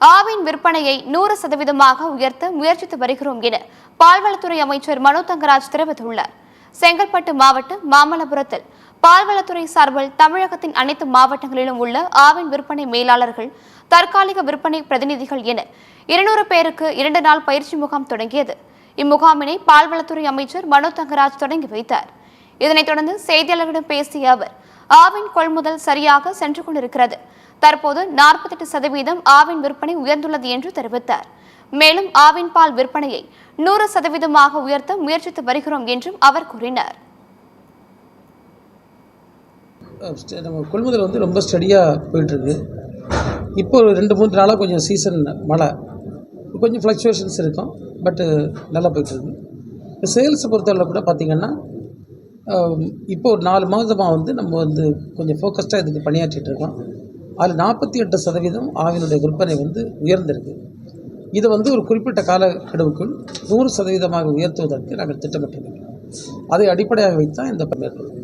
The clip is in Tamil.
ஆவின் விற்பனையை 100% உயர்த்த முயற்சித்து வருகிறோம் என பால்வளத்துறை அமைச்சர் மனோ தங்கராஜ் தெரிவித்துள்ளார். செங்கல்பட்டு மாவட்டம் மாமல்லபுரத்தில் பால்வளத்துறை சார்பில் தமிழகத்தின் அனைத்து மாவட்டங்களிலும் உள்ள ஆவின் விற்பனை மேலாளர்கள், தற்காலிக விற்பனை பிரதிநிதிகள் என 200 பேருக்கு 2 நாள் பயிற்சி முகாம் தொடங்கியது. இம்முகாமினை பால்வளத்துறை அமைச்சர் மனோ தங்கராஜ் தொடங்கி வைத்தார். இதனைத் தொடர்ந்து செய்தியாளர்களிடம் பேசிய அவர், ஆவின் கொள்முதல் சரியாக சென்று கொண்டிருக்கிறது. தற்போது 48% ஆவின் விற்பனை உயர்ந்துள்ளது என்று தெரிவித்தார். மேலும் ஆவின் பால் விற்பனையை 100% உயர்த்த முயற்சித்து வருகிறோம் என்றும் அவர் கூறினார். நம்ம கொள்முதல் ரொம்ப ஸ்டடியாக போயிட்டுருக்கு. இப்போ ஒரு 2-3 நாளாக கொஞ்சம் சீசன் மழை, கொஞ்சம் ஃப்ளக்சுவேஷன்ஸ் இருக்கும். பட்டு நல்லா போயிட்டுருக்கு. சேல்ஸை பொறுத்தவரை கூட பார்த்திங்கன்னா இப்போ ஒரு 4 மாதமாக நம்ம கொஞ்சம் ஃபோக்கஸ்டாக இதுக்கு பணியாற்றிட்டுருக்கோம். அதில் 48% ஆவினுடைய விற்பனை உயர்ந்திருக்கு. இதை ஒரு குறிப்பிட்ட காலக்கெடுவுக்குள் 100% உயர்த்துவதற்கு நாங்கள் திட்டமிட்டிருக்கிறோம். அதை அடிப்படையாக வைத்தான் இந்த மேற்கொள்ளும்.